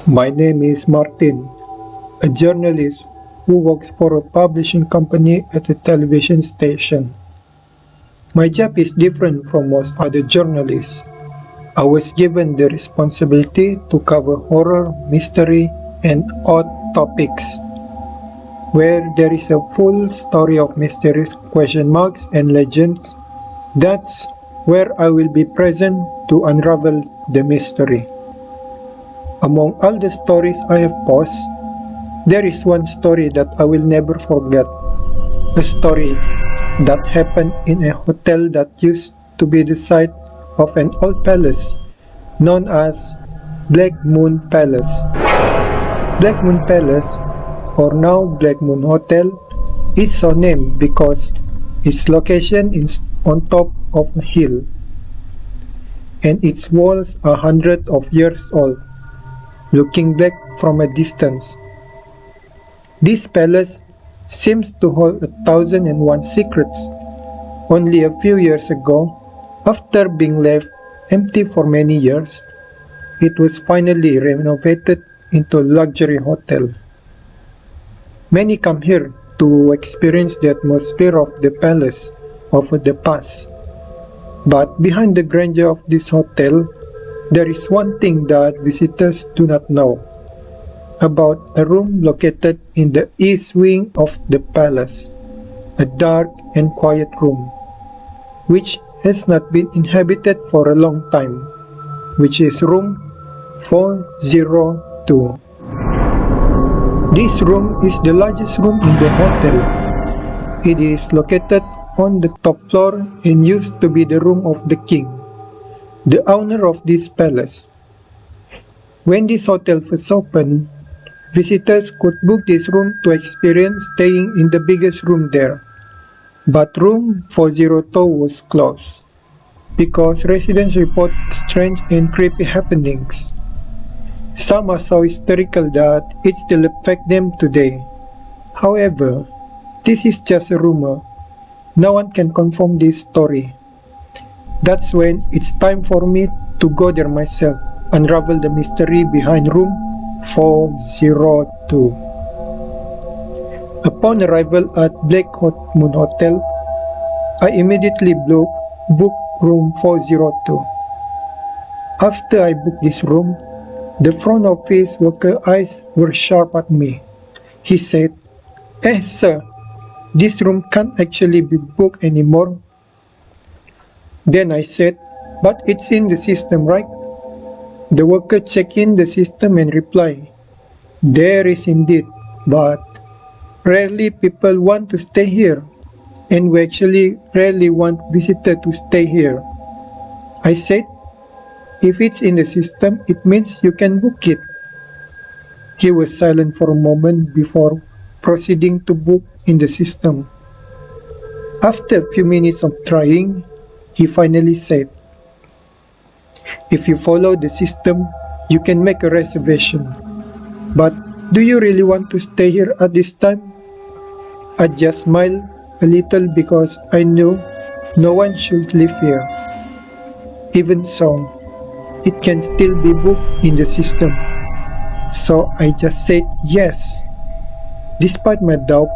My name is Martin, a journalist who works for a publishing company at a television station. My job is different from most other journalists. I was given the responsibility to cover horror, mystery, and odd topics. Where there is a full story of mysterious question marks and legends, that's where I will be present to unravel the mystery. Among all the stories I have posted, there is one story that I will never forget. A story that happened in a hotel that used to be the site of an old palace known as Black Moon Palace. Black Moon Palace, or now Black Moon Hotel, is so named because its location is on top of a hill, and its walls are hundreds of years old, looking black from a distance. This palace seems to hold 1,001 secrets. Only a few years ago, after being left empty for many years, it was finally renovated into a luxury hotel. Many come here to experience the atmosphere of the palace of the past. But behind the grandeur of this hotel, there is one thing that visitors do not know about a room located in the east wing of the palace, a dark and quiet room, which has not been inhabited for a long time, which is room 402. This room is the largest room in the hotel. It is located on the top floor and used to be the room of the king, the owner of this palace. When this hotel first opened, visitors could book this room to experience staying in the biggest room there. But room 402 was closed because residents report strange and creepy happenings. Some are so hysterical that it still affects them today. However, this is just a rumor. No one can confirm this story. That's when it's time for me to go there myself, unravel the mystery behind room 402. Upon arrival at Black Moon Hotel, I immediately booked room 402. After I booked this room, the front office worker eyes were sharp at me. He said, sir, this room can't actually be booked anymore. Then I said, but it's in the system, right? The worker checked in the system and replied, there is indeed, but rarely people want to stay here, and we actually rarely want visitors to stay here. I said, if it's in the system, it means you can book it. He was silent for a moment before proceeding to book in the system. After a few minutes of trying, he finally said, if you follow the system, you can make a reservation. But do you really want to stay here at this time? I just smiled a little because I knew no one should live here. Even so, it can still be booked in the system. So I just said yes. Despite my doubt,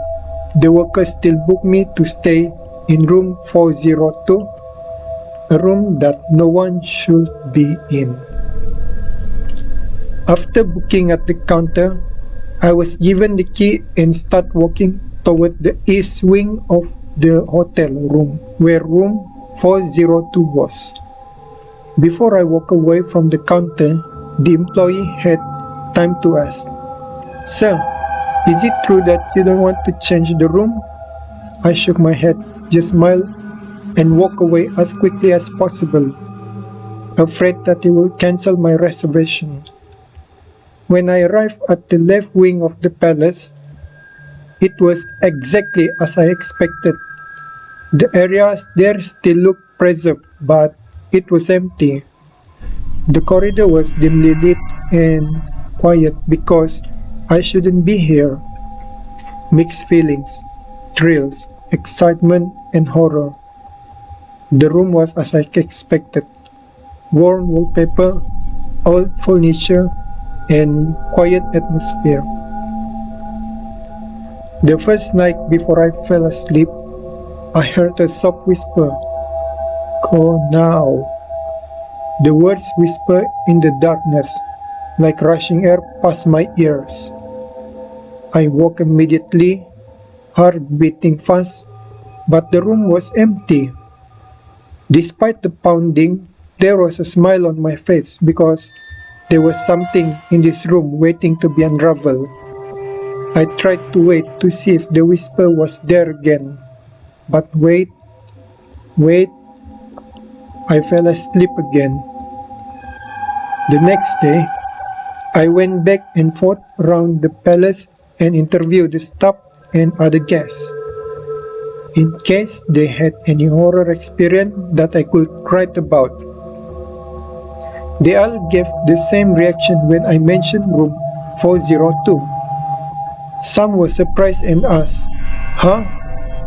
the worker still booked me to stay in room 402, a room that no one should be in. After booking at the counter, I was given the key and started walking toward the east wing of the hotel room, where room 402 was. Before I walked away from the counter, the employee had time to ask, sir, is it true that you don't want to change the room? I shook my head, just smiled, and walked away as quickly as possible, afraid that he would cancel my reservation. When I arrived at the left wing of the palace, it was exactly as I expected. The areas there still looked preserved, but it was empty. The corridor was dimly lit and quiet because I shouldn't be here. Mixed feelings, thrills, excitement, and horror. The room was as I expected. Worn wallpaper, old furniture, and quiet atmosphere. The first night before I fell asleep, I heard a soft whisper, "Go now." The words whispered in the darkness, like rushing air past my ears. I woke immediately, heart beating fast, but the room was empty. Despite the pounding, there was a smile on my face because there was something in this room waiting to be unraveled. I tried to wait to see if the whisper was there again, but wait, I fell asleep again. The next day, I went back and forth around the palace and interviewed the staff and other guests, in case they had any horror experience that I could write about. They all gave the same reaction when I mentioned room 402. Some were surprised and asked, "Huh?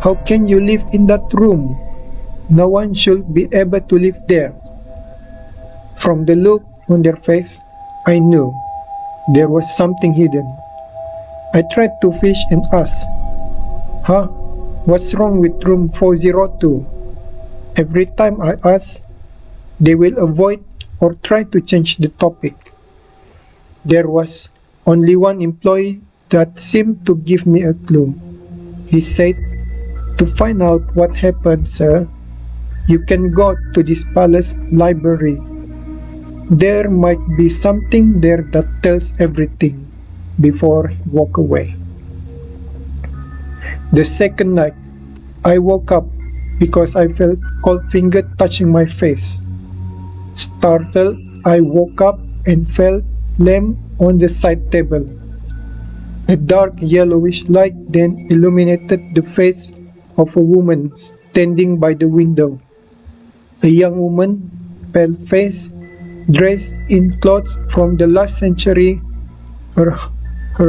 How can you live in that room? No one should be able to live there." From the look on their face, I knew there was something hidden. I tried to fish and ask, "Huh? What's wrong with room 402? Every time I ask, they will avoid or try to change the topic. There was only one employee that seemed to give me a clue. He said, "To find out what happened, sir, you can go to this palace library. There might be something there that tells everything," before he walked away. The second night, I woke up because I felt cold finger touching my face. Startled, I woke up and felt lamp on the side table. A dark yellowish light then illuminated the face of a woman standing by the window. A young woman, pale face, dressed in clothes from the last century, her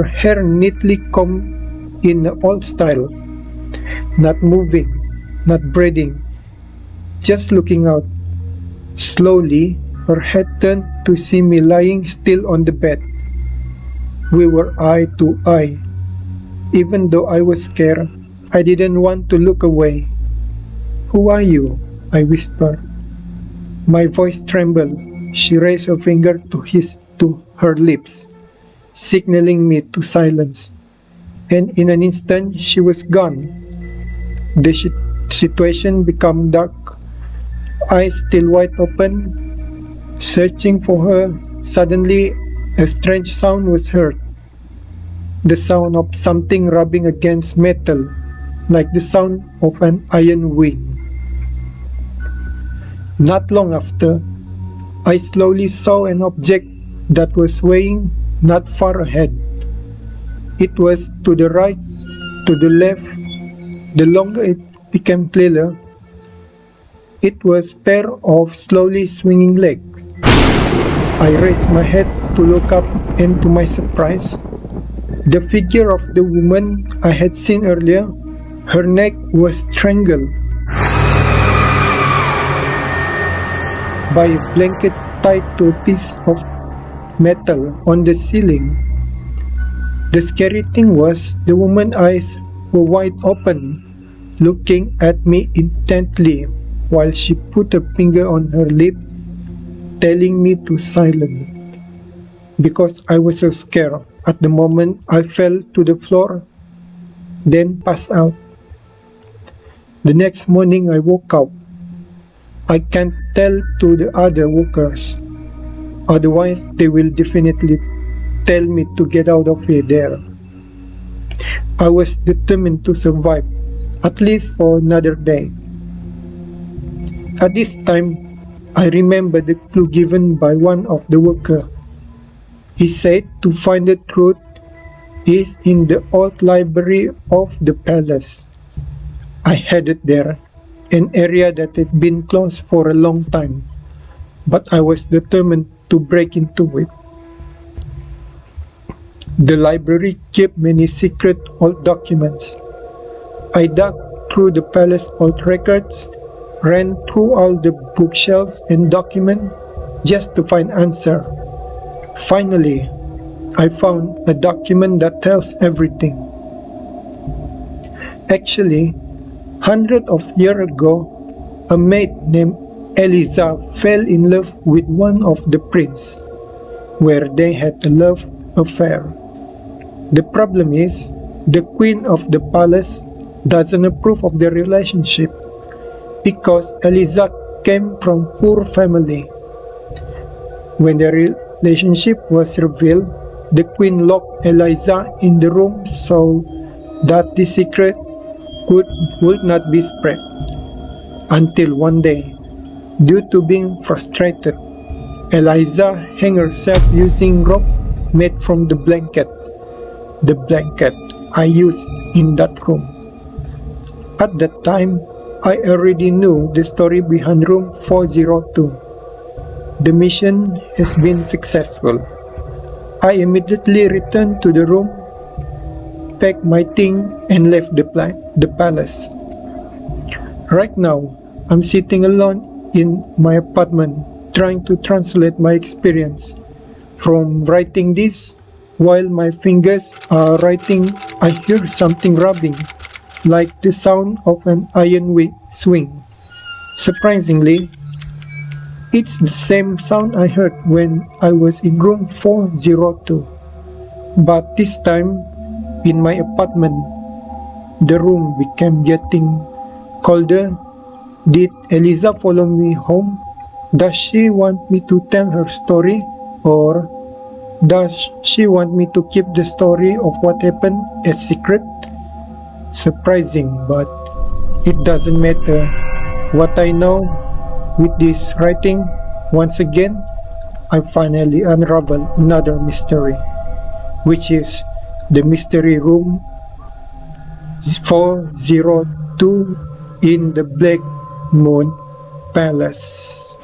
hair neatly combed in an old style, not moving, not breathing, just looking out. Slowly, her head turned to see me lying still on the bed. We were eye to eye. Even though I was scared, I didn't want to look away. "Who are you?" I whispered. My voice trembled. She raised her finger to her lips, signaling me to silence. And in an instant, she was gone. The situation became dark. Eyes still wide open, searching for her. Suddenly, a strange sound was heard. The sound of something rubbing against metal, like the sound of an iron wing. Not long after, I slowly saw an object that was swaying not far ahead. It was to the right, to the left. The longer it became clearer, it was a pair of slowly swinging legs. I raised my head to look up, and to my surprise, the figure of the woman I had seen earlier, her neck was strangled by a blanket tied to a piece of metal on the ceiling. The scary thing was the woman's eyes were wide open, looking at me intently while she put a finger on her lip, telling me to silence. Because I was so scared, at the moment I fell to the floor, then passed out. The next morning I woke up. I can't tell to the other workers, otherwise they will definitely tell me to get out of there. I was determined to survive, at least for another day. At this time, I remember the clue given by one of the workers. He said to find the truth is in the old library of the palace. I headed there, an area that had been closed for a long time, but I was determined to break into it. The library kept many secret old documents. I dug through the palace old records, ran through all the bookshelves and documents just to find answer. Finally, I found a document that tells everything. Actually, hundreds of years ago, a maid named Eliza fell in love with one of the princes, where they had a love affair. The problem is, the queen of the palace doesn't approve of the relationship because Eliza came from poor family. When the relationship was revealed, the queen locked Eliza in the room so that the secret would not be spread. Until one day, due to being frustrated, Eliza hung herself using rope made from the blanket I used in that room. At that time, I already knew the story behind room 402. The mission has been successful. I immediately returned to the room, packed my things, and left the palace. Right now, I'm sitting alone in my apartment, trying to translate my experience. From writing this, while my fingers are writing, I hear something rubbing, like the sound of an iron swing. Surprisingly, it's the same sound I heard when I was in room 402. But this time, in my apartment, the room became getting colder. Did Eliza follow me home? Does she want me to tell her story? Or does she want me to keep the story of what happened a secret? Surprising, but it doesn't matter. What I know with this writing, once again, I finally unravel another mystery, which is the mystery room 402 in the Black Moon Palace.